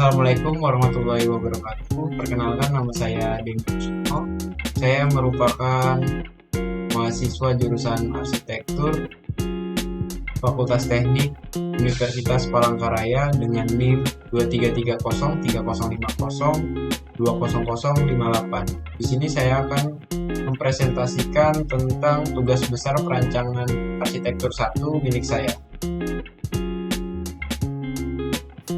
Assalamualaikum warahmatullahi wabarakatuh. Perkenalkan, nama saya Denny Kusuma. Saya merupakan mahasiswa jurusan Arsitektur Fakultas Teknik Universitas Palangkaraya dengan NIM 23303050200058. Di sini saya akan mempresentasikan tentang tugas besar perancangan arsitektur 1 milik saya.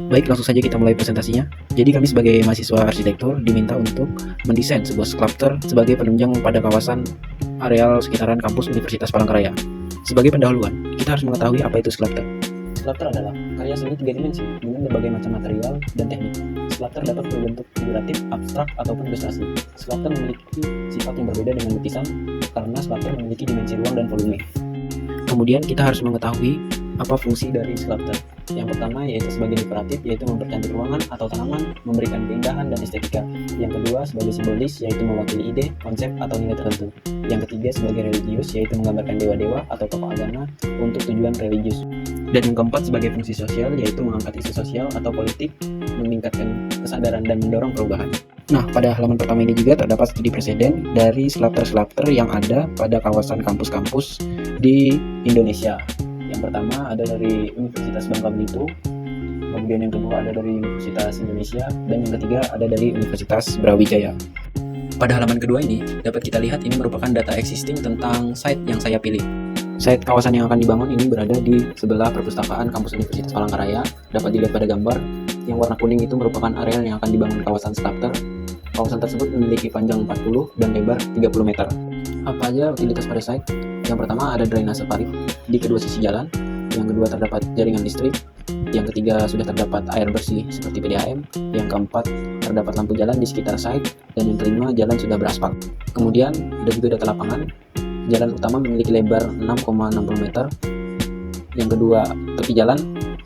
Baik, langsung saja kita mulai presentasinya. Jadi kami sebagai mahasiswa arsitektur diminta untuk mendesain sebuah sculpture sebagai penunjang pada kawasan areal sekitaran kampus Universitas Palangkaraya. Sebagai pendahuluan, kita harus mengetahui apa itu sculpture. Sculpture adalah karya seni 3 dimensi dengan berbagai macam material dan teknik. Sculpture dapat berbentuk figuratif, abstrak, ataupun ilustrasi. Sculpture memiliki sifat yang berbeda dengan lukisan karena sculpture memiliki dimensi ruang dan volume. Kemudian kita harus mengetahui apa fungsi dari sculpture. Yang pertama yaitu sebagai dekoratif, yaitu mempercantik ruangan atau tanaman, memberikan keindahan dan estetika. Yang kedua sebagai simbolis, yaitu mewakili ide, konsep, atau nilai tertentu. Yang ketiga sebagai religius, yaitu menggambarkan dewa-dewa atau tokoh agama untuk tujuan religius. Dan yang keempat sebagai fungsi sosial, yaitu mengangkat isu sosial atau politik, meningkatkan kesadaran dan mendorong perubahan. Nah, pada halaman pertama ini juga terdapat studi preseden dari sculpture-sculpture yang ada pada kawasan kampus-kampus di Indonesia. Yang pertama ada dari Universitas Bangka Belitung, kemudian yang kedua ada dari Universitas Indonesia, dan yang ketiga ada dari Universitas Brawijaya. Pada halaman kedua ini dapat kita lihat ini merupakan data existing tentang site yang saya pilih. Site kawasan yang akan dibangun ini berada di sebelah perpustakaan kampus Universitas Palangkaraya. Dapat dilihat pada gambar, yang warna kuning itu merupakan area yang akan dibangun kawasan sculpture. Kawasan tersebut memiliki panjang 40 dan lebar 30 meter. Apa aja utilitas pada site? Yang pertama ada drainase parit di kedua sisi jalan, yang kedua terdapat jaringan listrik, yang ketiga sudah terdapat air bersih seperti PDAM, yang keempat terdapat lampu jalan di sekitar site, dan yang kelima jalan sudah beraspal. Kemudian ada juga data lapangan. Jalan utama memiliki lebar 6,60 meter, yang kedua tepi jalan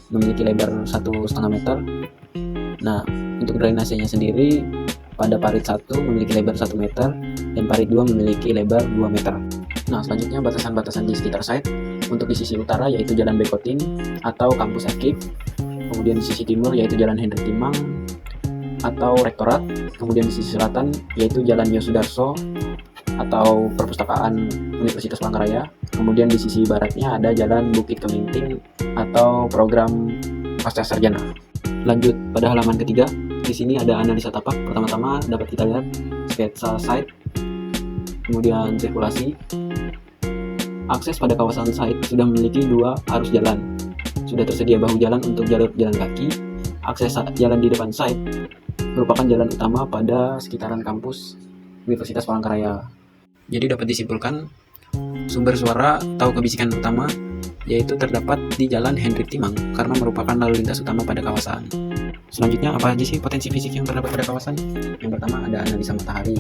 memiliki lebar 1,5 meter. Nah, untuk drainasenya sendiri pada parit 1 memiliki lebar 1 meter dan parit 2 memiliki lebar 2 meter. Nah, selanjutnya batasan-batasan di sekitar site. Untuk di sisi utara yaitu Jalan Bekotin atau Kampus Ekip. Kemudian di sisi timur yaitu Jalan Hendrik Timang atau Rektorat. Kemudian di sisi selatan yaitu Jalan Yosudarso atau Perpustakaan Universitas Palangkaraya. Kemudian di sisi baratnya ada Jalan Bukit Keminting atau Program Pasca Sarjana. Lanjut pada halaman ketiga. Di sini ada analisa tapak. Pertama-tama dapat kita lihat sketsa site, kemudian sirkulasi. Akses pada kawasan site sudah memiliki 2 arus jalan. Sudah tersedia bahu jalan untuk jalur jalan kaki. Akses jalan di depan site merupakan jalan utama pada sekitaran kampus Universitas Palangkaraya. Jadi dapat disimpulkan sumber suara atau kebisikan utama yaitu terdapat di Jalan Hendrik Timang karena merupakan lalu lintas utama pada kawasan. Selanjutnya apa aja sih potensi fisik yang terdapat pada kawasan? Yang pertama ada analisa matahari.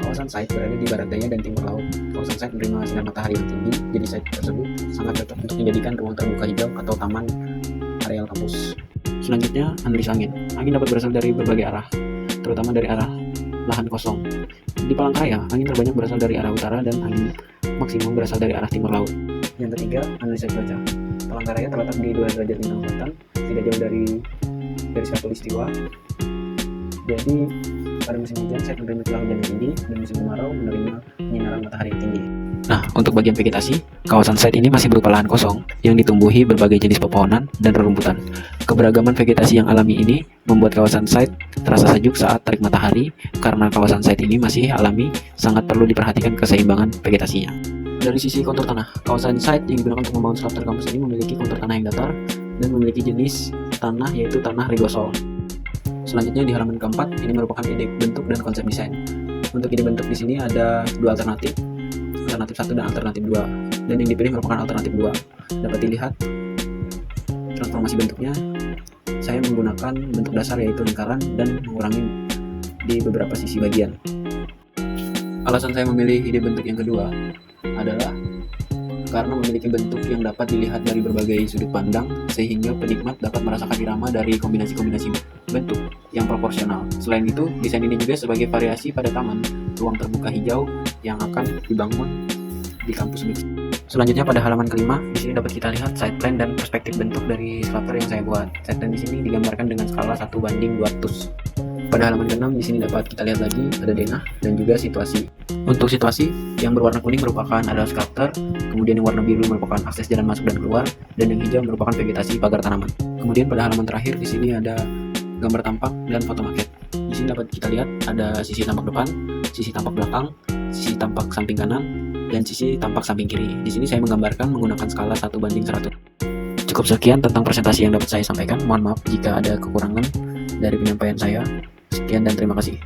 Kawasan site berada di barat daya dan timur laut. Kawasan site menerima sinar matahari yang tinggi, jadi site tersebut sangat cocok untuk dijadikan ruang terbuka hijau atau taman areal kampus. Selanjutnya, analisa angin. Angin dapat berasal dari berbagai arah, terutama dari arah lahan kosong. Di Palangkaraya, angin terbanyak berasal dari arah utara dan angin maksimum berasal dari arah timur laut. Yang ketiga, analisa cuaca. Palangkaraya terletak di 2 derajat lintang selatan, tidak jauh dari garis khatulistiwa. Jadi pada musim hujan saya menerima curah hujan yang tinggi dan musim kemarau menerima penyinaran matahari yang tinggi. Nah, untuk bagian vegetasi, kawasan site ini masih berupa lahan kosong yang ditumbuhi berbagai jenis pepohonan dan rerumputan. Keberagaman vegetasi yang alami ini membuat kawasan site terasa sejuk saat terik matahari karena kawasan site ini masih alami, sangat perlu diperhatikan keseimbangan vegetasinya. Dari sisi kontur tanah, kawasan site yang digunakan untuk membangun sculpture kampus ini memiliki kontur tanah yang datar dan memiliki jenis tanah yaitu tanah rigosol. Selanjutnya di halaman keempat, ini merupakan ide bentuk dan konsep desain. Untuk ide bentuk di sini ada 2 alternatif 1 dan alternatif 2. Dan yang dipilih merupakan alternatif 2. Dapat dilihat transformasi bentuknya. Saya menggunakan bentuk dasar yaitu lingkaran dan mengurangi di beberapa sisi bagian. Alasan saya memilih ide bentuk yang kedua adalah karena memiliki bentuk yang dapat dilihat dari berbagai sudut pandang sehingga penikmat dapat merasakan irama dari kombinasi-kombinasi bentuk yang proporsional. Selain itu, desain ini juga sebagai variasi pada taman, ruang terbuka hijau yang akan dibangun di kampus ini. Selanjutnya pada halaman kelima, di sini dapat kita lihat side plan dan perspektif bentuk dari sculpture yang saya buat. Side plan di sini digambarkan dengan skala 1:200. Pada halaman ke-6 di sini dapat kita lihat lagi ada denah dan juga situasi. Untuk situasi, yang berwarna kuning merupakan adalah sculpture, kemudian yang warna biru merupakan akses jalan masuk dan keluar, dan yang hijau merupakan vegetasi pagar tanaman. Kemudian pada halaman terakhir di sini ada gambar tampak dan foto maket. Di sini dapat kita lihat ada sisi tampak depan, sisi tampak belakang, sisi tampak samping kanan, dan sisi tampak samping kiri. Di sini saya menggambarkan menggunakan skala 1:100. Cukup sekian tentang presentasi yang dapat saya sampaikan. Mohon maaf jika ada kekurangan dari penyampaian saya. Sekian dan terima kasih.